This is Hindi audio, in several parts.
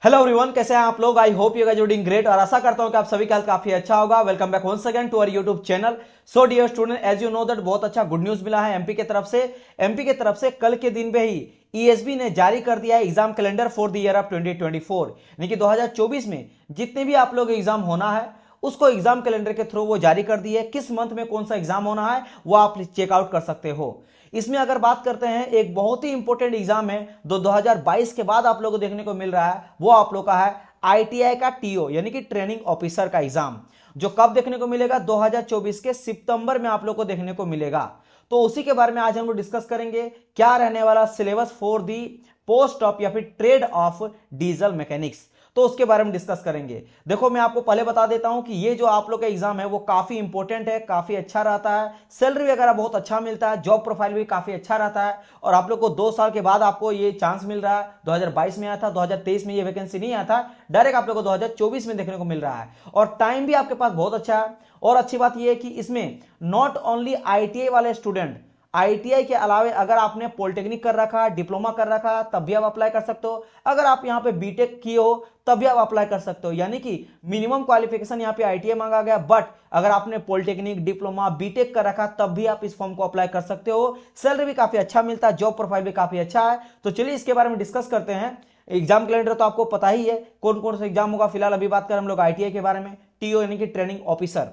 हेलो एवरीवन, कैसे हैं आप लोग। I hope you guys are doing great और आशा करता हूं कि आप सभी का हेल्थ काफी अच्छा होगा। Welcome back once again to our YouTube channel. So dear student, as you know that बहुत अच्छा गुड न्यूज मिला है एमपी की तरफ से। एमपी की तरफ से कल के दिन पे ही ईएसबी ने जारी कर दिया है exam calendar for the year of 2024, यानी कि 2024 में जितने भी आप लोग एग्जाम होना है उसको एग्जाम कैलेंडर के थ्रू वो जारी कर दी है। किस मंथ में कौन सा एग्जाम होना है वो आप चेकआउट कर सकते हो। इसमें अगर बात करते हैं, एक बहुत ही इंपॉर्टेंट एग्जाम है 2022 के बाद आप लोगों को देखने को मिल रहा है, वो आप लोग का है आईटीआई का टीओ यानी कि ट्रेनिंग ऑफिसर का एग्जाम, जो कब देखने को मिलेगा 2024 के सितंबर में आप लोग को देखने को मिलेगा। तो उसी के बारे में आज हम लोग डिस्कस करेंगे, क्या रहने वाला syllabus for the post of या फिर ट्रेड ऑफ डीजल मैकेनिक्स, तो उसके बारे में डिस्कस करेंगे। देखो, मैं आपको पहले बता देता हूं कि ये जो आप लोग का एग्जाम है वो काफी इंपॉर्टेंट है, काफी अच्छा रहता है, सैलरी वगैरह बहुत अच्छा मिलता है, जॉब प्रोफाइल भी काफी अच्छा रहता है और आप लोग को 2 साल के बाद आपको ये चांस मिल रहा है। 2022 में आया था, 2023 में ये वैकेंसी नहीं आया था, डायरेक्ट आप लोग को 2024 में देखने को मिल रहा है और टाइम भी आपके पास बहुत अच्छा है। और अच्छी बात यह है कि इसमें नॉट ओनली आईटीआई वाले स्टूडेंट, आईटीआई के अलावे अगर आपने पॉलिटेक्निक कर रखा, डिप्लोमा कर रखा, तब भी आप अप्लाई कर सकते हो। अगर आप यहां पे बीटेक किए हो तब भी आप अप्लाई कर सकते हो, यानी कि मिनिमम क्वालिफिकेशन यहां पे आईटीआई मांगा गया, बट अगर आपने पॉलिटेक्निक, डिप्लोमा, बीटेक कर रखा तब भी आप इस फॉर्म को अप्लाई कर सकते हो। सैलरी भी काफी अच्छा मिलता है, जॉब प्रोफाइल भी काफी अच्छा है। तो चलिए इसके बारे में डिस्कस करते हैं। एग्जाम कैलेंडर तो आपको पता ही है कौन कौन सा एग्जाम होगा। फिलहाल अभी बात करें हम लोग आईटीआई के बारे में, टीओ यानी कि ट्रेनिंग ऑफिसर,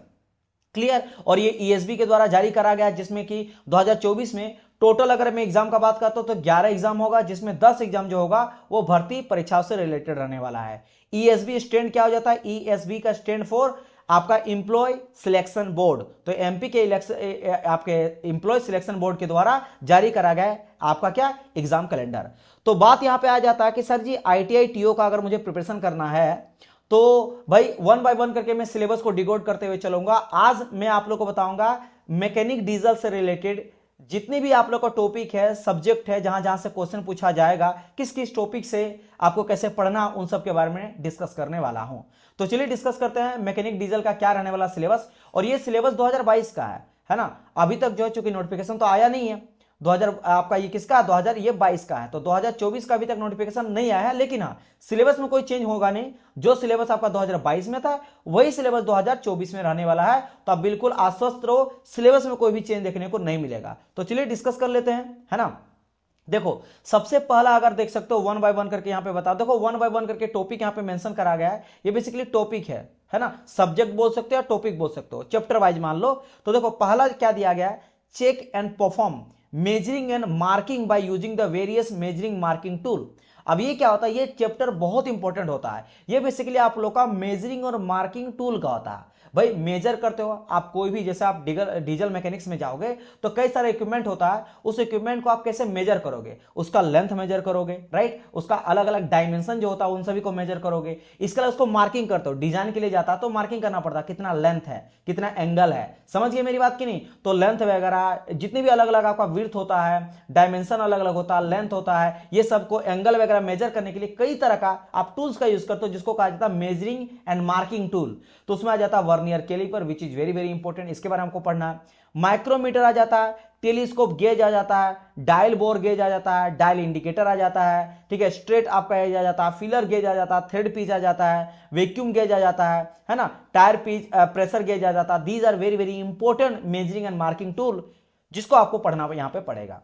क्लियर। और ये ईएसबी के द्वारा जारी करा गया, जिसमें कि 2024 में टोटल अगर मैं एग्जाम का बात करता हूं तो 11 एग्जाम होगा, जिसमें 10 एग्जाम जो होगा वो भर्ती परीक्षाओं से रिलेटेड रहने वाला है। ईएसबी स्टैंड क्या हो जाता है? ईएसबी का स्टैंड फॉर आपका इंप्लॉय सिलेक्शन बोर्ड। तो एमपी के इलेक्शन आपके इंप्लॉय सिलेक्शन बोर्ड के द्वारा जारी करा गया है आपका क्या एग्जाम कैलेंडर। तो बात यहां पे आ जाता है कि सर जी आईटीआई टीओ का अगर मुझे प्रिपरेशन करना है तो भाई वन बाय वन करके मैं सिलेबस को डिकोड करते हुए चलूंगा। आज मैं आप लोग को बताऊंगा मैकेनिक डीजल से रिलेटेड जितने भी आप लोग का टॉपिक है, सब्जेक्ट है, जहां जहां से क्वेश्चन पूछा जाएगा, किस किस टॉपिक से आपको कैसे पढ़ना, उन सब के बारे में डिस्कस करने वाला हूं। तो चलिए डिस्कस करते हैं मैकेनिक डीजल का क्या रहने वाला सिलेबस। और ये सिलेबस 2022 का है ना। अभी तक जो है चूंकि नोटिफिकेशन तो आया नहीं है 2000 आपका ये किसका 2022 का है, तो 2024 का अभी तक नोटिफिकेशन नहीं आया है। लेकिन हाँ, सिलेबस में कोई चेंज होगा नहीं, जो सिलेबस आपका 2022 में था वही सिलेबस 2024 में रहने वाला है। तो आप बिल्कुल आश्वस्त रहो, सिलेबस में कोई भी चेंज देखने को नहीं मिलेगा। तो चलिए डिस्कस कर लेते हैं, है ना। देखो, सबसे पहला अगर देख सकते हो वन बाय वन करके यहां पे बताओ। देखो, वन बाय वन करके टॉपिक यहां पे मेंशन करा गया है। ये बेसिकली टॉपिक है ना। सब्जेक्ट बोल सकते हो, टॉपिक बोल सकते हो, चैप्टर वाइज मान लो। तो देखो, पहला क्या दिया गया है? Check and perform measuring and marking by using the various measuring marking tool. अब ये क्या होता है? ये चैप्टर बहुत इंपॉर्टेंट होता है। ये बेसिकली आप लोग का मेजरिंग और मार्किंग टूल का होता है। भाई मेजर करते हो आप कोई भी, जैसे आप डीजल मैकेनिक्स में जाओगे तो कई सारे इक्विपमेंट होता है, उस इक्विपमेंट को आप कैसे मेजर करोगे? उसका लेंथ मेजर करोगे, राइट। उसका अलग अलग डायमेंशन जो होता है उन सभी को मेजर करोगे। इसके अलावा उसको मार्किंग करते हो, डिजाइन के लिए जाता है तो मार्किंग करना पड़ता है, कितना लेंथ है, कितना एंगल है। समझ गए मेरी बात की नहीं? तो लेंथ वगैरह जितनी भी अलग अलग आपका विड्थ होता है, डायमेंशन अलग अलग होता है, लेंथ होता है, ये सबको एंगल वगैरह मेजर करने के लिए कई तरह का आप टूल्स का यूज करते हो, जिसको कहा जाता है मेजरिंग एंड मार्किंग टूल। तो उसमें आ जाता है vernier caliper, which is very very important, इसके बारे में हमको पढ़ना है। माइक्रोमीटर आ जाता है, टेलीस्कोप गेज आ जाता है, डायल बोर गेज आ जाता है, डायल इंडिकेटर आ जाता है, ठीक है, स्ट्रेट आपका आ जाता है, फीलर गेज आ जाता है, थ्रेड पीच आ जाता है, वैक्यूम गेज आ जाता है ना, टायर पीच प्रेशर गेज आ जाता है। These are very very important measuring and marking tool, जिसको आपको पढ़ना यहां पे पड़ेगा।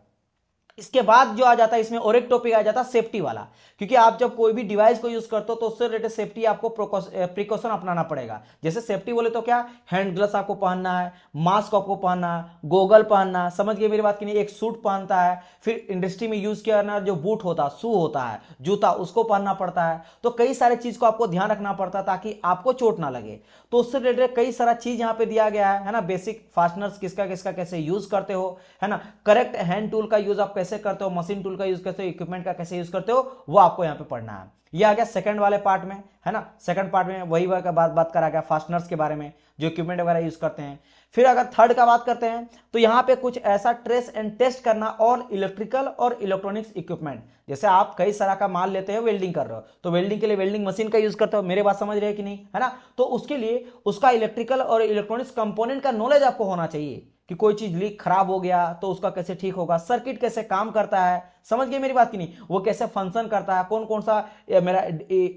इसके बाद जो आ जाता है इसमें और एक टॉपिक आ जाता है सेफ्टी वाला, क्योंकि आप जब कोई भी डिवाइस को यूज करते हो तो उससे रिलेटेड सेफ्टी आपको प्रिकॉशन अपनाना पड़ेगा। जैसे सेफ्टी बोले तो क्या, हैंड ग्लव्स आपको पहनना है, मास्क आपको पहनना है, गोगल पहनना, समझ गए मेरी बात की नहीं, एक सूट पहनता है, फिर इंडस्ट्री में यूज किया जाना जो बूट होता है, शू होता है, जूता, उसको पहनना पड़ता है। तो कई सारे चीज को आपको ध्यान रखना पड़ता है ताकि आपको चोट ना लगे। तो उससे रिलेटेड कई सारा चीज यहाँ पे दिया गया है ना। बेसिक फास्टनर्स किसका किसका कैसे यूज करते हो, है ना। करेक्ट हैंड टूल का यूज आप कैसे करते हो, मशीन टूल का यूज करते हो, इक्विपमेंट का कैसे यूज करते हो, वो आपको यहाँ पे पढ़ना है। ये आ गया सेकंड वाले पार्ट में, है ना। सेकंड पार्ट में वही बात करा गया फास्टनर्स के बारे में, जो इक्विपमेंट वगैरह यूज करते हैं। फिर अगर थर्ड का बात करते हैं तो यहां पे कुछ ऐसा ट्रेस एंड टेस्ट करना और इलेक्ट्रिकल और इलेक्ट्रॉनिक्स इक्विपमेंट। जैसे आप कई सारा का माल लेते हो, वेल्डिंग कर रहे हो, तो वेल्डिंग के लिए वेल्डिंग मशीन का यूज करते हो, मेरे बात समझ रहे हैं कि नहीं, है ना। तो उसके लिए उसका इलेक्ट्रिकल और इलेक्ट्रॉनिक्स कंपोनेंट का नॉलेज आपको होना चाहिए। कि कोई चीज लीक खराब हो गया तो उसका कैसे ठीक होगा, सर्किट कैसे काम करता है, समझ गए मेरी बात की नहीं, वो कैसे फंक्शन करता है, कौन कौन सा मेरा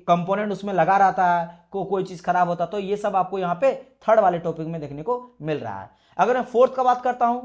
कंपोनेंट उसमें लगा रहता है, कोई चीज खराब होता, तो ये सब आपको यहाँ पे थर्ड वाले टॉपिक में देखने को मिल रहा है। अगर मैं फोर्थ का बात करता हूं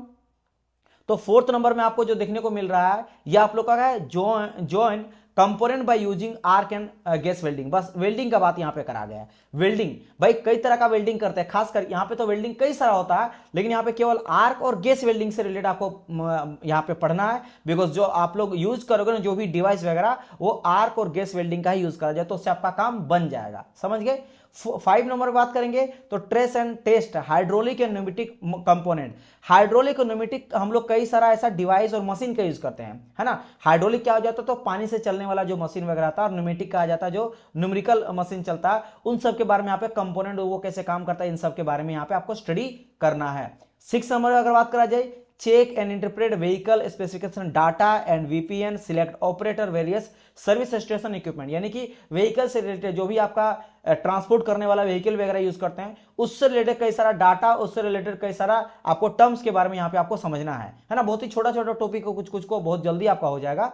तो फोर्थ नंबर में आपको जो देखने को मिल रहा है ये आप लोग का है join component by using arc and gas welding. बस वेल्डिंग का बात यहां पे करा गया है। वेल्डिंग भाई कई तरह का वेल्डिंग करते हैं, खासकर यहां पे तो वेल्डिंग कई सारा होता है, लेकिन यहां पे केवल आर्क और गैस वेल्डिंग से रिलेटेड आपको यहां पे पढ़ना है। बिकॉज जो आप लोग यूज करोगे ना जो भी डिवाइस वगैरह वो आर्क और गैस वेल्डिंग का ही यूज करा जाए, तो उससे आपका काम बन जाएगा, समझ गए। 5 नंबर बात करेंगे तो trace and test hydraulic and pneumatic component. Hydraulic और न्यूमेटिक हम लोग कई सारा ऐसा डिवाइस और मशीन का यूज करते हैं, है ना। हाइड्रोलिक क्या हो जाता है तो पानी से चलने वाला जो मशीन वगैरह था, और न्यूमेटिक कहा जाता है जो न्यूमेरिकल मशीन चलता है, उन सब के बारे में यहाँ पे कंपोनेंट वो कैसे काम करता है, इन सब के बारे में यहाँ पे आपको स्टडी करना है। 6 नंबर अगर बात करा जाए, check and interpret vehicle specification data and VPN select operator various service station equipment, यानी कि व्हीकल से रिलेटेड जो भी आपका ट्रांसपोर्ट करने वाला व्हीकल वगैरह यूज करते हैं उससे रिलेटेड कई सारा डाटा, उससे रिलेटेड कई सारा आपको टर्म्स के बारे में यहाँ पे आपको समझना है ना। बहुत ही छोटा छोटा टॉपिक को कुछ को बहुत जल्दी आपका हो जाएगा।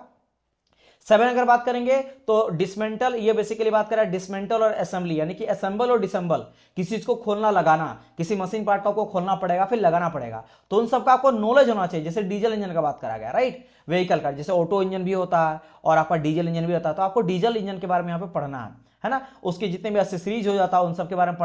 7 अगर बात करेंगे तो डिसमेंटल, ये बेसिकली बात कर रहा है डिसमेंटल और असेंबली, यानी कि असेंबल और डिसेंबल, किसी चीज को खोलना लगाना, किसी मशीन पार्ट का आपको खोलना पड़ेगा फिर लगाना पड़ेगा, तो उन सबका आपको नॉलेज होना चाहिए। जैसे डीजल इंजन का बात करा गया, राइट, व्हीकल का, जैसे ऑटो इंजन भी होता है और आपका डीजल इंजन भी होता है, तो आपको डीजल इंजन के बारे में यहाँ पे पढ़ना है ना। उसके जितने भी एक्सेसरीज हो जाता है उन सब के बारे में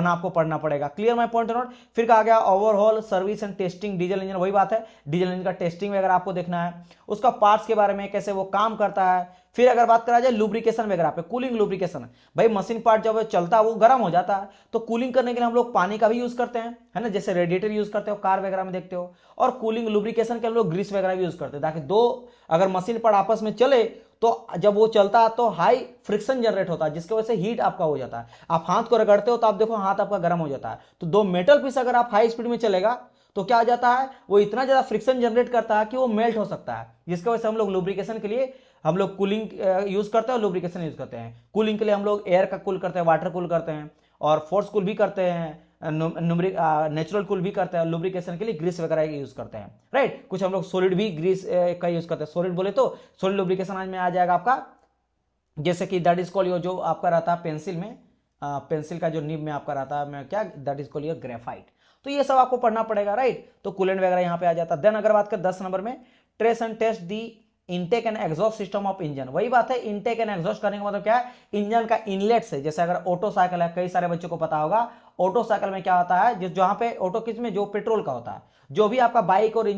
आपको पढ़ना पड़ेगा। Clear my point note. फिर कहा गया overall service and testing diesel engine, वही बात है, डीजल इंजन का टेस्टिंग वगैरह आपको देखना है, उसका पार्ट्स के बारे में कैसे वो काम करता है। फिर अगर बात करा जाए लुब्रिकेशन वगैरह पे, कूलिंग लुब्रिकेशन, भाई मशीन पार्ट जब चलता है वो गर्म हो जाता है, तो कूलिंग करने के लिए हम लोग पानी का भी यूज करते हैं, है ना, जैसे रेडिएटर यूज करते हो कार वगैरह में देखते हो, और कूलिंग लुब्रिकेशन के हम लोग ग्रीस वगैरह भी यूज करते हैं, ताकि दो अगर मशीन पार्ट आपस में चले तो जब वो चलता है तो हाई फ्रिक्शन जनरेट होता है, जिसकी वजह से हीट आपका हो जाता है। आप हाथ को रगड़ते हो तो आप देखो हाथ आपका गर्म हो जाता है, तो दो मेटल पीस अगर आप हाई स्पीड में चलेगा तो क्या हो जाता है, वो इतना ज्यादा फ्रिक्शन जनरेट करता है कि वो मेल्ट हो सकता है, जिसकी वजह से हम लोग लुब्रिकेशन के लिए हम लोग कूलिंग यूज करते हैं और लुब्रिकेशन यूज करते हैं। कूलिंग के लिए हम लोग एयर का कूल करते हैं, वाटर कूल करते हैं, और फोर्स कूल भी करते हैं, नेचुरल कूल भी करते हैं, लुब्रिकेशन के लिए ग्रीस वगैरह यूज करते हैं, राइट। कुछ हम लोग सॉलिड भी ग्रीस का यूज करते हैं, सॉलिड बोले तो सॉलिड लुब्रिकेशन आज में आ जाएगा आपका, जैसे कि दैट इज कॉल्ड योर, जो आपका रहता है पेंसिल में, पेंसिल का जो निब में आपका रहता है मैं क्या, that is called your graphite. तो ये सब आपको पढ़ना पड़ेगा, राइट। तो कूलेंट वगैरह यहाँ पे आ जाता है। देन अगर बात कर 10 नंबर में, trace and test the intake and exhaust system of engine, वही बात है, इनटेक एंड एग्जॉस्ट करने का मतलब क्या है, इंजन का इनलेट से, जैसे अगर ऑटो साइकिल है, कई सारे बच्चों को पता होगा ऑटो साइकिल में क्या होता है, जहां पे ऑटो किस में जो पेट्रोल का होता है, जो भी आपका बाइक और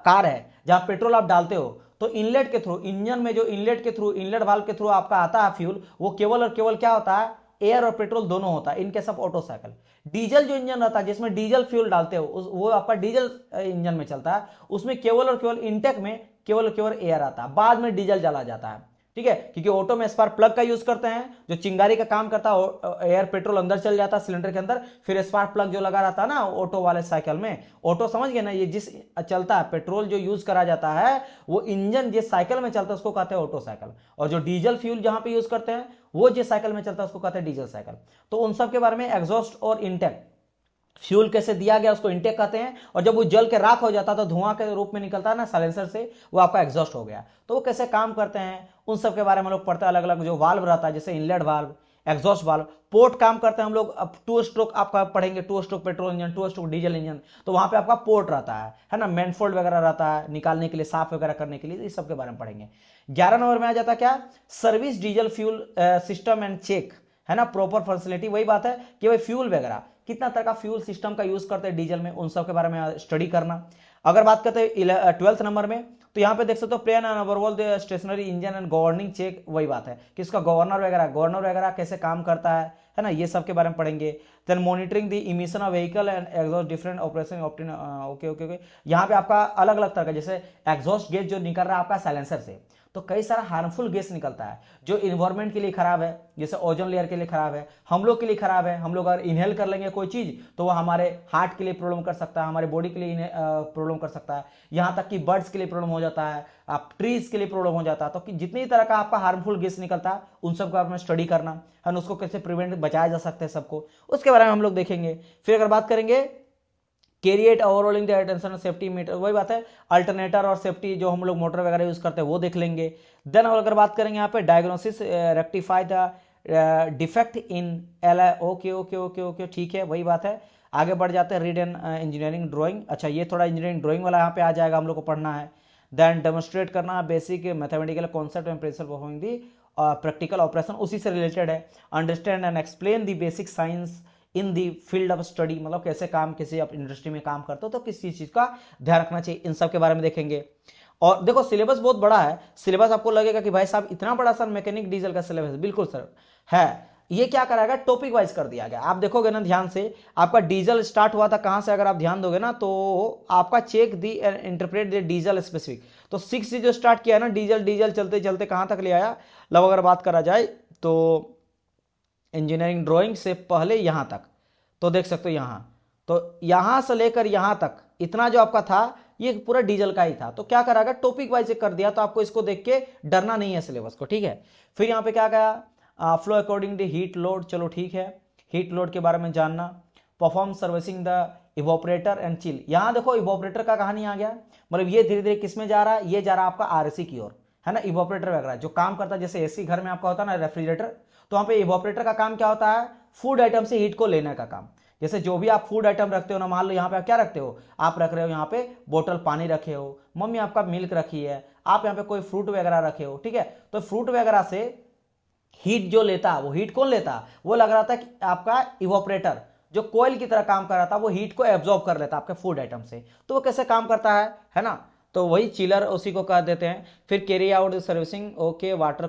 कार है जहां पेट्रोल आप डालते हो, तो इनलेट के थ्रू, इंजन में जो इनलेट के थ्रू, इनलेट वाल्व के थ्रू आपका आता है फ्यूल, वो केवल और केवल क्या होता है, एयर और पेट्रोल दोनों होता है, इनके सब ऑटो साइकिल। डीजल जो इंजन रहता है जिसमें डीजल फ्यूल डालते हो वो आपका डीजल इंजन में चलता है, उसमें केवल और केवल इंटेक में केवल और केवल एयर आता है, बाद में डीजल डाला जाता है, ठीक है, क्योंकि ऑटो में स्पार्क प्लग का यूज करते हैं, जो चिंगारी का काम करता है, एयर पेट्रोल अंदर चल जाता है सिलेंडर के अंदर, फिर स्पार्क प्लग जो लगा रहता है ना ऑटो वाले साइकिल में, ऑटो समझ गए ना, ये जिस चलता है पेट्रोल जो यूज करा जाता है वो इंजन जिस साइकिल में चलता है उसको कहते हैं ऑटो साइकिल, और जो डीजल फ्यूल जहां पे यूज करते हैं वो जिस साइकिल में चलता है उसको कहते हैं डीजल साइकिल। तो उन सब के बारे में एग्जॉस्ट और इंटेक, फ्यूल कैसे दिया गया उसको इंटेक कहते हैं, और जब वो जल के राख हो जाता है तो धुआं के रूप में निकलता है ना साइलेंसर से, वो आपका एग्जॉस्ट हो गया। तो वो कैसे काम करते हैं उन सब के बारे में लोग पढ़ते हैं। अलग अलग जो वाल्व रहता है, जैसे inlet valve, exhaust valve, port काम करते हैं हम लोग। अब 2 स्ट्रोक आपका पढ़ेंगे, 2 stroke petrol engine, 2 stroke diesel engine, तो वहां पे आपका पोर्ट रहता है ना, मैनफोल्ड वगैरह रहता है निकालने के लिए, साफ वगैरह करने के लिए, इस सब के बारे में पढ़ेंगे। 11 नंबर में आ जाता क्या, service diesel fuel system and check, है ना, प्रॉपर फैसिलिटी, वही बात है कि भाई फ्यूल वगैरह कितना तरह का फ्यूल सिस्टम का यूज करते हैं डीजल में, उन सब के बारे में स्टडी करना। अगर बात करते हैं 12th नंबर में, तो यहाँ पे देख सकते हो plane and overall the stationary engine and governing check, वही बात है कि इसका गवर्नर वगैरह कैसे काम करता है ना, ये सब के बारे में पढ़ेंगे। Then monitoring the emission of vehicle and exhaust different operation option, okay. यहाँ पे आपका अलग अलग तरह का, जैसे एग्जॉस्ट गैस जो निकल रहा है आपका साइलेंसर से, तो कई सारा हार्मफुल गैस निकलता है जो इन्वायरमेंट के लिए खराब है, जैसे ओजोन लेयर के लिए खराब है, हम लोग के लिए खराब है। हम लोग अगर इनहेल कर लेंगे कोई चीज तो वो हमारे हार्ट के लिए प्रॉब्लम कर सकता है, हमारे बॉडी के लिए प्रॉब्लम कर सकता है, यहाँ तक कि बर्ड्स के लिए प्रॉब्लम हो जाता है, आप ट्रीज के लिए प्रॉब्लम हो जाता है। तो जितनी तरह का आपका हार्मफुल गैस निकलता है उन सबको आपने स्टडी करना है, उसको कैसे प्रिवेंट बचाया जा सकता है सबको, उसके बारे में हम लोग देखेंगे। फिर अगर बात करेंगे कैरिएट ओवरऑलिंग द अटेंशन सेफ्टी मीटर, वही बात है, अल्टरनेटर और सेफ्टी जो हम लोग मोटर वगैरह यूज करते हैं वो देख लेंगे। देन अगर बात करेंगे यहाँ पे diagnosis rectify the defect in L, okay okay okay okay ठीक है, वही बात है। आगे बढ़ जाते हैं, रीड एंड इंजीनियरिंग ड्राइंग, अच्छा ये थोड़ा इंजीनियरिंग ड्राइंग वाला यहाँ पे आ जाएगा, हम लोग को पढ़ना है। देन डेमोन्स्ट्रेट करना basic mathematical concept and principle performing the practical operation, उसी से रिलेटेड है। Understand and explain the basic science in the field of study, मतलब कैसे काम किसी आप इंडस्ट्री में काम करते हो तो किस चीज का ध्यान रखना चाहिए, इन सब के बारे में देखेंगे। और देखो सिलेबस बहुत बड़ा है, सिलेबस आपको लगेगा कि भाई साहब इतना बड़ा सर मैकेनिक डीजल का सिलेबस, बिल्कुल सर है। ये क्या कराएगा, टॉपिक वाइज कर दिया गया। आप देखोगे ना ध्यान से, आपका डीजल स्टार्ट हुआ था कहां से, अगर आप ध्यान दोगे ना तो आपका check the interpret the diesel specific, तो 6 से जो स्टार्ट किया ना डीजल, डीजल चलते चलते कहां तक ले आया, मतलब अगर बात करा जाए तो इंजीनियरिंग ड्राइंग से पहले यहां तक, तो देख सकते हो यहां, तो यहां से लेकर यहां तक इतना जो आपका था ये पूरा डीजल का ही था। तो क्या करागा, टॉपिक वाइज कर दिया, तो आपको इसको देख के डरना नहीं है सिलेबस को, ठीक है। फिर यहां पे क्या गया, flow according to heat load, चलो ठीक है, हीट लोड के बारे में जानना। Perform servicing the evaporator and chill, यहां देखो इवोपरेटर का कहानी आ गया, मतलब ये धीरे धीरे किस में जा रहा है, ये जा रहा है आपका आरएसी की ओर, है ना। इवोपरेटर वगैरह जो काम करता है, जैसे एसी घर में आपका होता है ना रेफ्रिजरेटर, तो वहां पे इवोपरेटर का काम क्या होता है, फूड आइटम से हीट को लेने का काम। जैसे जो भी आप फूड आइटम रखते हो ना, मान लो यहाँ पे आप क्या रखते हो, आप रख रहे हो यहाँ पे बोतल पानी रखे हो, मम्मी आपका मिल्क रखी है, आप यहाँ पे कोई फ्रूट वगैरह रखे हो, ठीक है। तो फ्रूट वगैरह से हीट जो लेता, वो हीट कौन लेता, वो लग रहा था कि आपका इवोपरेटर जो कोयल की तरह काम कर रहा था, वो हीट को एब्जॉर्ब कर लेता आपके फूड आइटम से। तो वो कैसे काम करता है ना, तो वही चिलर उसी को कह देते हैं। फिर carry out servicing, okay, water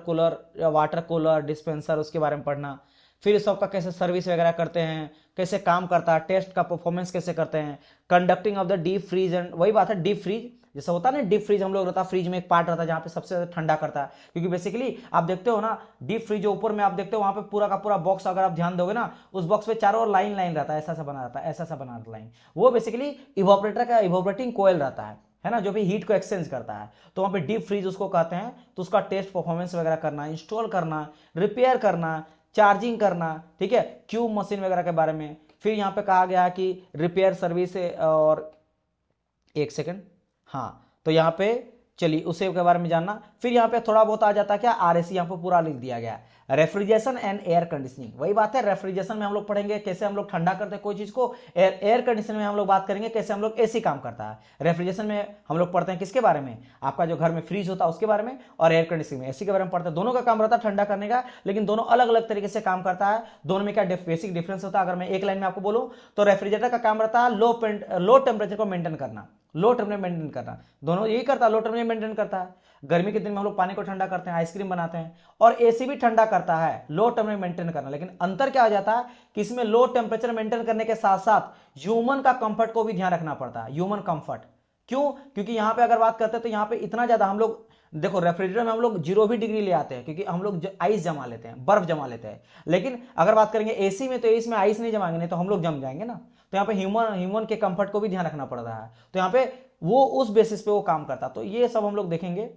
cooler dispenser, उसके बारे में पढ़ना। फिर इस सबका कैसे सर्विस वगैरह करते हैं, कैसे काम करता है, टेस्ट का परफॉर्मेंस कैसे करते हैं। Conducting of the deep freeze and, वही बात है डीप फ्रीज, जैसे होता है ना डीप फ्रीज, हम लोग रहता है फ्रीज में एक पार्ट रहता है जहाँ पे सबसे ज्यादा ठंडा करता है, क्योंकि बेसिकली आप देखते हो ना डीप फ्रीज जो ऊपर में आप देखते हो वहां पे पूरा का पूरा बॉक्स, अगर आप ध्यान दोगे ना उस बॉक्स पे चारों ओर लाइन लाइन रहता है, ऐसा सा बना रहता है, ऐसा सा बना रहता है लाइन, वो बेसिकली इवोपरेटर का इवोपरेटिंग कोयल रहता है ना, जो भी हीट को एक्सचेंज करता है। तो वहां पे डीप फ्रीज उसको कहते हैं। तो उसका टेस्ट परफॉर्मेंस वगैरह करना, इंस्टॉल करना, रिपेयर करना, चार्जिंग करना, ठीक है, क्यूब मशीन वगैरह के बारे में। फिर यहाँ पे कहा गया कि रिपेयर सर्विस, और एक सेकंड, हाँ, तो यहाँ पे चलिए उसे के बारे में जानना। फिर यहाँ पे थोड़ा बहुत आ जाता है क्या, आरएसी यहाँ पे पूरा लिख दिया गया है। रेफ्रिजरेशन एंड एयर कंडीशनिंग, वही बात है, रेफ्रिजरेशन में हम लोग पढ़ेंगे कैसे हम लोग ठंडा करते हैं कोई चीज को, एयर कंडीशन में हम लोग बात करेंगे कैसे हम लोग एसी काम करता है। रेफ्रिजरेशन में हम लोग पढ़ते हैं किसके बारे में, आपका जो घर में फ्रीज होता है उसके बारे में, और एयर कंडीशनिंग में एसी के बारे में पढ़ते हैं। दोनों का काम रहता है ठंडा करने का, लेकिन दोनों अलग अलग तरीके से काम करता है। दोनों में क्या बेसिक डिफरेंस होता है, अगर मैं एक लाइन में आपको बोलूं तो रेफ्रिजरेटर का काम रहता है लो टेम्परेचर को मेंटेन करना, लो टेम्परेचर मेंटेन करना, दोनों यही करता है, लो टेम्परेचर मेंटेन करता है। गर्मी के दिन में हम लोग पानी को ठंडा करते हैं, आइसक्रीम बनाते हैं, और एसी भी ठंडा करता है, लो टेम्परेचर मेंटेन करना। लेकिन अंतर क्या हो जाता है कि इसमें लो टेम्परेचर मेंटेन करने के साथ साथ ह्यूमन का कंफर्ट को भी ध्यान रखना पड़ता है, ह्यूमन कंफर्ट। क्यों, क्योंकि यहां पे अगर बात करते हैं तो यहां पे इतना ज्यादा हम लोग देखो, रेफ्रिजरेटर में हम लोग 0 भी डिग्री ले आते हैं, क्योंकि हम लोग आइस जमा लेते हैं, बर्फ जमा लेते हैं। लेकिन अगर बात करेंगे एसी में, तो इसमें आइस नहीं जमाएंगे, नहीं तो हम लोग जम जाएंगे ना। तो यहाँ पे ह्यूमन के कंफर्ट को भी ध्यान रखना पड़ रहा है। तो यहाँ पे वो उस बेसिस पे वो काम करता, तो ये सब हम लोग देखेंगे।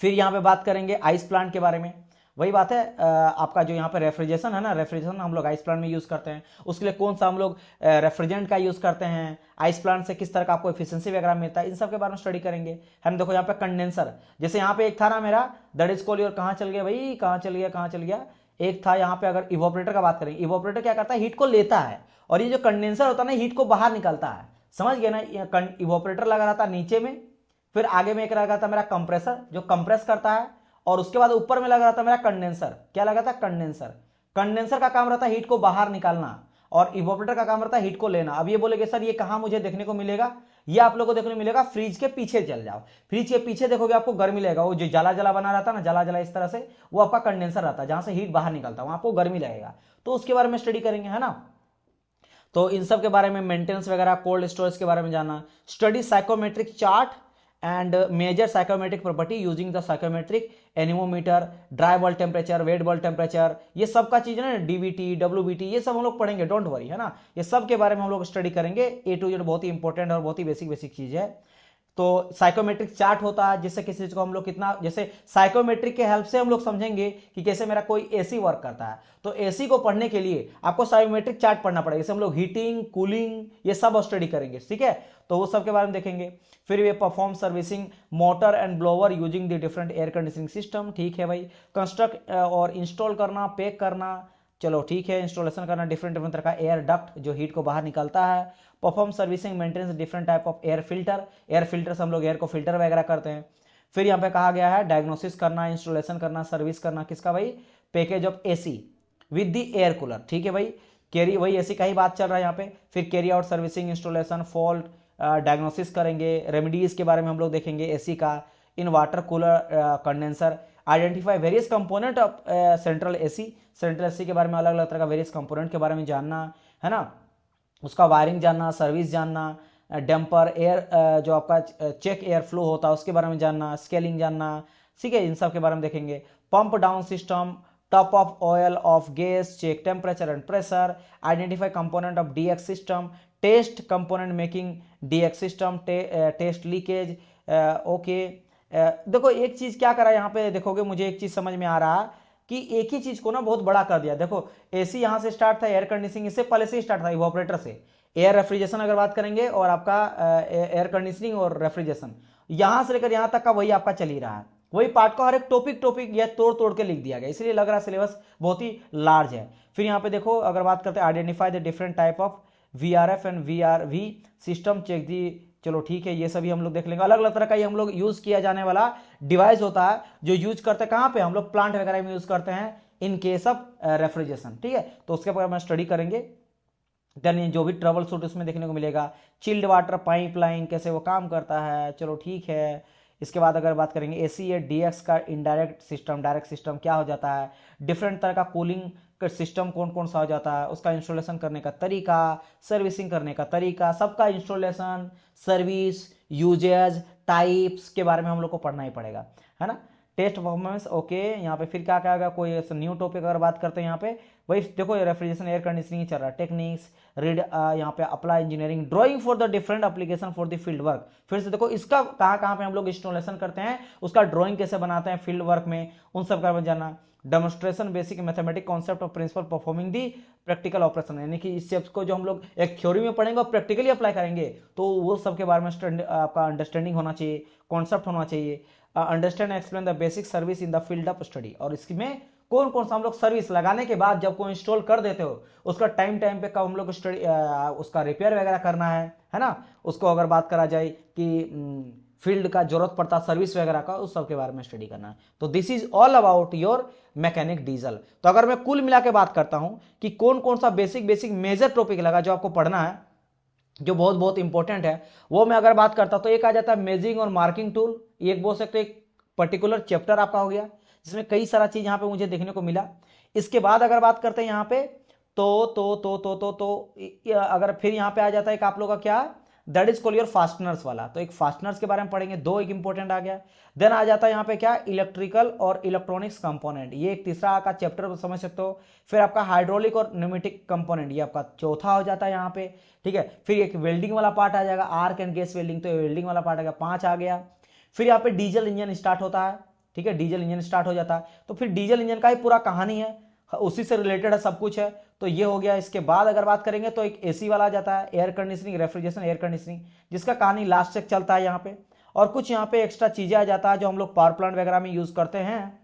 फिर यहां पे बात करेंगे आइस प्लांट के बारे में, वही बात है, आपका जो यहाँ पे रेफ्रिजरेशन है ना, रेफ्रिजरेशन हम लोग आइस प्लांट में यूज करते हैं। उसके लिए कौन सा हम लोग रेफ्रिजरेंट का यूज करते हैं, आइस प्लांट से किस तरह का आपको एफिशिएंसी वगैरह मिलता है, इन सब के बारे में स्टडी करेंगे हम। देखो यहाँ पे कंडेंसर, जैसे यहाँ पे एक था ना मेरा दैट इज कॉल्ड योर, कहाँ चल गया भाई, कहाँ चल गया, कहाँ चल गया, एक था यहाँ पे। अगर इवोपरेटर का बात करें, इवोपरेटर क्या करता है, हीट को लेता है, और ये जो कंडेंसर होता है ना, हीट को बाहर निकालता है, समझ गए ना। इवोपरेटर लगा रहता है नीचे में, फिर आगे में एक लगा था मेरा कंप्रेसर जो कंप्रेस करता है, और उसके बाद ऊपर में लगा रहता मेरा कंडेंसर, क्या लगा था, कंडेंसर। कंडेंसर का काम रहता है हीट को बाहर निकालना, और इवोपरेटर का काम रहता है हीट को लेना। अब ये बोलेगे सर ये कहां मुझे देखने को मिलेगा, ये आप लोगों को देखने को मिलेगा फ्रिज के पीछे चल जाओ, फ्रिज के पीछे देखोगे आपको गर्मी लगेगा, वो जो जला जला बना रहता है ना, जला जला इस तरह से, वो आपका कंडेंसर रहता है, जहां से हीट बाहर निकलता है, वहां आपको गर्मी लगेगा। तो उसके बारे में स्टडी करेंगे, है ना। तो इन सब के बारे में, मेंटेनेंस वगैरह, कोल्ड स्टोरेज के बारे में जानना। Study psychrometric chart and measure psychrometric property using the psychrometric anemometer, dry bulb temperature, wet bulb temperature, ये सब का चीज है ना, डीवीटी, डब्ल्यूबीटी, ये सब हम लोग पढ़ेंगे, डोंट वरी, है ना। ये सब के बारे में हम लोग स्टडी करेंगे, A to Z बहुत ही इंपॉर्टेंट और बहुत ही बेसिक चीज है। तो साइकोमेट्रिक चार्ट होता है, जिससे किसी चीज को हम लोग कितना, जैसे साइकोमेट्रिक के हेल्प से हम लोग समझेंगे कि कैसे मेरा कोई एसी वर्क करता है। तो एसी को पढ़ने के लिए आपको साइकोमेट्रिक चार्ट पढ़ना पड़ेगा, जैसे हम लोग हीटिंग, कूलिंग, ये सब स्टडी करेंगे, ठीक है। तो वो सब के बारे में देखेंगे। फिर ये perform servicing motor and blower using the different air conditioning system, ठीक है भाई। कंस्ट्रक्ट और इंस्टॉल करना, पैक करना, चलो ठीक है। इंस्टॉलेशन करना डिफरेंट डिफरेंट तरह का एयर डक्ट जो हीट को बाहर निकालता है। Perform servicing maintenance different type of air filter, air filter से हम लोग एयर को फिल्टर वगैरह करते हैं। फिर यहाँ पे कहा गया है डायग्नोसिस करना, इंस्टॉलेशन करना, सर्विस करना, किसका भाई, package of AC with the air cooler, ठीक है भाई। कैरी, वही एसी का ही बात चल रहा है यहाँ पे। फिर carry out servicing, installation, fault diagnosis करेंगे, रेमेडीज के बारे में हम लोग देखेंगे एसी का। In water cooler condenser, identify various component of central AC, central AC के बारे में अलग अलग तरह का वेरियस कंपोनेंट के बारे में जानना है ना, उसका वायरिंग जानना, सर्विस जानना, डैम्पर एयर जो आपका चेक एयर फ्लो होता है उसके बारे में जानना, स्केलिंग जानना, ठीक है। इन सब के बारे में देखेंगे। Pump down system, top of oil of gas, check temperature and pressure, identify component of DX system, test component making DX system, test leakage, okay. देखो एक चीज क्या करा यहाँ पे, देखोगे मुझे एक चीज समझ में आ रहा है कि एक ही चीज को ना बहुत बड़ा कर दिया। देखो एसी यहां से स्टार्ट था, एयर कंडीशनिंग इससे पहले से स्टार्ट था, इवापोरेटर से। एयर रेफ्रिजरेशन अगर बात करेंगे, और आपका एयर कंडीशनिंग और रेफ्रिजरेशन यहां से लेकर यहां तक का वही आपका चल ही रहा है। वही पार्ट को हर एक टॉपिक टॉपिक या तोड़ तोड़ के लिख दिया गया, इसलिए लग रहा है सिलेबस बहुत ही लार्ज है। फिर यहाँ पे देखो अगर बात करते हैं identify the different type of VRF and VRV system, check the, चलो ठीक है, ये सभी हम लोग देख लेंगे। अलग अलग तरह का ये हम लोग यूज किया जाने वाला डिवाइस होता है, जो यूज करते हैं कहाँ पे, हम लोग प्लांट वगैरह में यूज करते हैं इन केस ऑफ रेफ्रिजरेशन, ठीक है। तो उसके बारे में स्टडी करेंगे, देन जो भी ट्रबल शूट उसमें देखने को मिलेगा। चिल्ड वाटर पाइपलाइन कैसे वो काम करता है, चलो ठीक है। इसके बाद अगर बात करेंगे एसी या डीएक्स का इनडायरेक्ट सिस्टम, डायरेक्ट सिस्टम क्या हो जाता है, डिफरेंट तरह का कूलिंग का सिस्टम कौन कौन सा हो जाता है, उसका इंस्टॉलेशन करने का तरीका, सर्विसिंग करने का तरीका, सबका इंस्टॉलेशन, सर्विस, यूजेज, टाइप्स के बारे में हम लोग को पढ़ना ही पड़ेगा, है ना। Test performance, okay. यहाँ पे फिर क्या क्या होगा, कोई ऐसा न्यू टॉपिक अगर बात करते हैं यहाँ पे, वही देखो रेफ्रिजरेशन एयर कंडीशनिंग चल रहा है। टेक्निक्स, रीड यहाँ पे apply engineering, drawing for the different application for the field work. फिर से देखो इसका कहाँ कहाँ पे हम लोग इंस्टॉलेशन करते हैं, उसका ड्राइंग कैसे बनाते हैं फील्ड वर्क में, उन सब का जानना। Demonstration basic mathematic concept of principle performing the practical operation, यानी कि इस चीज को जो हम लोग एक थ्योरी में पढ़ेंगे और प्रैक्टिकली अप्लाई करेंगे, तो वो सब के बारे में आपका अंडरस्टैंडिंग होना चाहिए, कॉन्सेप्ट होना चाहिए। Understand explain the basic service in the field of study, और इसमें कौन कौन सा हम लोग सर्विस लगाने के बाद जब को इंस्टॉल कर देते हो उसका टाइम टाइम पे कब हम लोग स्टडी उसका रिपेयर वगैरह करना है ना। उसको अगर बात करा जाए कि फील्ड का जरूरत पड़ता सर्विस वगैरह का, उस सब के बारे में स्टडी करना है। तो this is all about your mechanic diesel. तो अगर मैं कुल मिला के बात करता हूं कि कौन कौन सा बेसिक बेसिक मेजर टॉपिक लगा जो आपको पढ़ना है, जो बहुत बहुत इंपॉर्टेंट है, वो मैं अगर बात करता तो एक आ जाता है मेजरिंग और मार्किंग टूल, एक बोल सकते एक पर्टिकुलर चैप्टर आपका हो गया जिसमें कई सारा चीज यहां पे मुझे देखने को मिला। इसके बाद अगर बात करते हैं यहां पे तो अगर फिर यहां पे आ जाता है एक आप लोग का क्या, that is call your fasteners वाला। तो एक फास्टनर्स के बारे में पढ़ेंगे, दो एक इंपॉर्टेंट आ गया। देन आ जाता है यहाँ पे क्या, इलेक्ट्रिकल और इलेक्ट्रॉनिक्स कंपोनेंट, ये एक तीसरा का चैप्टर समझ सकते हो। फिर आपका हाइड्रोलिक और न्यूमेटिक कंपोनेंट, ये आपका चौथा हो जाता है यहाँ पे, ठीक है। फिर एक वेल्डिंग वाला पार्ट आ जाएगा, आर्क एंड गैस वेल्डिंग, तो वेल्डिंग वाला पार्ट आ गया, 5 आ गया। फिर यहाँ पे डीजल इंजन स्टार्ट होता है, ठीक है, डीजल इंजन स्टार्ट हो जाता है। तो फिर डीजल इंजन का ही पूरा कहानी है, उसी से रिलेटेड है, सब कुछ है। तो ये हो गया। इसके बाद अगर बात करेंगे तो एक एसी वाला आ जाता है, air conditioning, refrigeration, air conditioning, जिसका कहानी लास्ट तक चलता है यहाँ पे। और कुछ यहाँ पे एक्स्ट्रा चीजें आ जाता है जो हम लोग पावर प्लांट वगैरह में यूज करते हैं,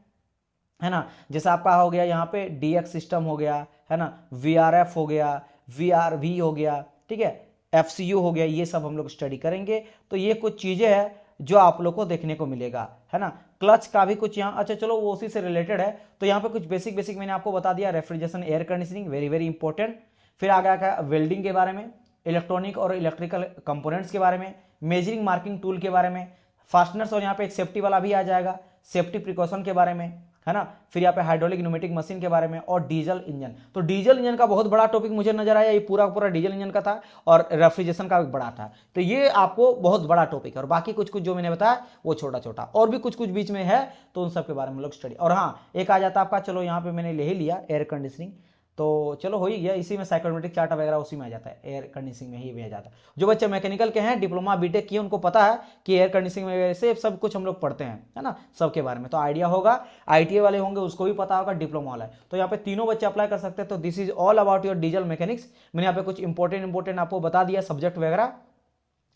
है ना। जैसे आपका हो गया यहाँ पे डीएक्स सिस्टम हो गया, है ना, वीआरएफ हो गया, वीआरवी हो गया, ठीक है, एफसीयू हो गया, ये सब हम लोग स्टडी करेंगे। तो ये कुछ चीजें हैं जो आप लोग को देखने को मिलेगा, है ना। क्लच का भी कुछ यहाँ, अच्छा चलो वो उसी से रिलेटेड है। तो यहाँ पे कुछ बेसिक बेसिक मैंने आपको बता दिया, refrigeration, air conditioning, very very important. फिर आ गया वेल्डिंग के बारे में, इलेक्ट्रॉनिक और इलेक्ट्रिकल कंपोनेंट्स के बारे में, मेजरिंग मार्किंग टूल के बारे में, फास्टनर्स, और यहाँ पे एक सेफ्टी वाला भी आ जाएगा, सेफ्टी प्रिकॉशन के बारे में, है ना। फिर यहाँ पे हाइड्रोलिक न्यूमेटिक मशीन के बारे में, और डीजल इंजन। तो डीजल इंजन का बहुत बड़ा टॉपिक मुझे नजर आया, ये पूरा पूरा डीजल इंजन का था, और रेफ्रिजरेशन का भी बड़ा था। तो ये आपको बहुत बड़ा टॉपिक है, और बाकी कुछ कुछ जो मैंने बताया वो छोटा छोटा, और भी कुछ कुछ बीच में है, तो उन सब के बारे में लोग स्टडी। और हाँ, एक आ जाता आपका, चलो यहाँ पे मैंने ले ही लिया, एयर कंडीशनिंग। तो चलो हो ही गया, इसी में साइकोमेट्रिक चार्ट वगैरह उसी में आ जाता है, एयर कंडीशनिंग में ही भी आ जाता है। जो बच्चे मैकेनिकल के हैं, डिप्लोमा बीटेक किए, उनको पता है कि एयर कंडीशनिंग में से सब कुछ हम लोग पढ़ते हैं, है ना, सबके बारे में तो आइडिया होगा। आईटीआई वाले होंगे उसको भी पता होगा, डिप्लोमा वाला है। तो यहाँ पे तीनों बच्चे अप्लाई कर सकते हैं। तो this is all about your diesel mechanics. मैंने यहाँ पे कुछ इंपॉर्टेंट आपको बता दिया, सब्जेक्ट वगैरह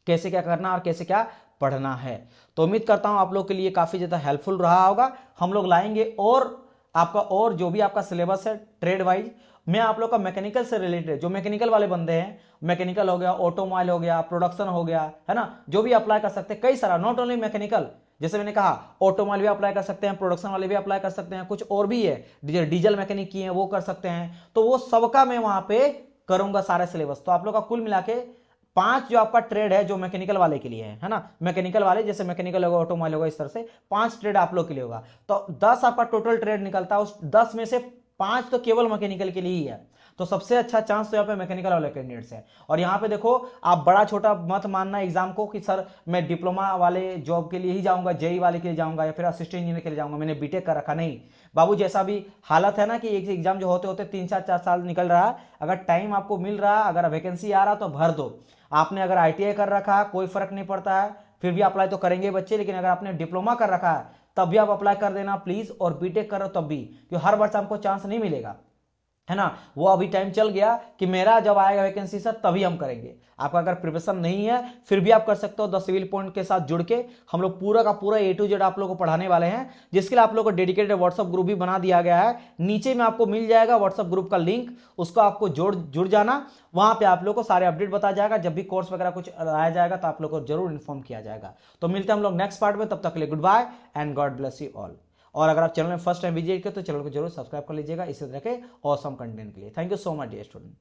कैसे क्या करना और कैसे क्या पढ़ना है। तो उम्मीद करता हूं आप लोग के लिए काफी ज्यादा हेल्पफुल रहा होगा। हम लोग लाएंगे और आपका और जो भी आपका सिलेबस है ट्रेड वाइज, मैं आप लोग का मैकेनिकल से रिलेटेड, जो मैकेनिकल वाले बंदे हैं, मैकेनिकल हो गया, ऑटोमोबाइल हो गया, प्रोडक्शन हो गया, है ना, जो भी अप्लाई कर सकते हैं, कई सारा, नॉट ओनली मैकेनिकल, जैसे मैंने कहा ऑटोमोबाइल भी अप्लाई कर सकते हैं, प्रोडक्शन वाले भी अप्लाई कर सकते हैं, कुछ और भी है, डीजल मैकेनिक की है वो कर सकते हैं। तो वो सबका मैं वहां पे करूंगा सारा सिलेबस। तो आप लोग का कुल मिला के 5 जो आपका ट्रेड है जो मैकेनिकल वाले के लिए है ना, मैकेनिकल वाले जैसे मैकेनिकल होगा, ऑटोमोबाइल होगा, इस तरह से 5 ट्रेड आप लोग के लिए होगा। तो 10 आपका टोटल ट्रेड निकलता है, उस 10 में से 5 तो केवल मैकेनिकल के लिए ही है। तो सबसे अच्छा चांस तो यहाँ पे मैकेनिकल वाले कैंडिडेट्स है। और यहाँ पे देखो, आप बड़ा छोटा मत मानना एग्जाम को कि सर मैं डिप्लोमा वाले जॉब के लिए ही जाऊंगा, जेई वाले के लिए जाऊंगा, या फिर असिस्टेंट इंजीनियर के लिए जाऊंगा, मैंने बीटेक कर रखा। नहीं बाबू, जैसा भी हालत है ना कि एक एग्जाम जो होते होते 3-4 साल निकल रहा है, अगर टाइम आपको मिल रहा है, अगर वैकेंसी आ रहा तो भर दो। आपने अगर आईटीआई कर रखा है कोई फर्क नहीं पड़ता है, फिर भी अप्लाई तो करेंगे बच्चे, लेकिन अगर आपने डिप्लोमा कर रखा है तब भी आप अप्लाई कर देना प्लीज, और बीटेक करो तब भी, क्योंकि हर वर्ष आपको चांस नहीं मिलेगा, है ना। वो अभी टाइम चल गया कि मेरा जब आएगा वैकेंसी सर तभी हम करेंगे। आपका अगर प्रिपरेशन नहीं है फिर भी आप कर सकते हो 10 सिविल पॉइंट के साथ जुड़ के। हम लोग पूरा का पूरा A to Z आप लोगों को पढ़ाने वाले हैं, जिसके लिए आप लोगों को डेडिकेटेड व्हाट्सअप ग्रुप भी बना दिया गया है। नीचे में आपको मिल जाएगा व्हाट्सअप ग्रुप का लिंक, उसको आपको जुड़ जाना, वहां पे आप लोग को सारे अपडेट बताया जाएगा। जब भी कोर्स वगैरह कुछ आया जाएगा तो आप लोग को जरूर इन्फॉर्म किया जाएगा। तो मिलते हैं हम लोग नेक्स्ट पार्ट में, तब तक के लिए good bye and God bless you all. और अगर आप चैनल में फर्स्ट टाइम विजिट किए तो चैनल को जरूर सब्सक्राइब कर लीजिएगा इसी तरह के ऑसम कंटेंट के लिए। Thank you so much dear student.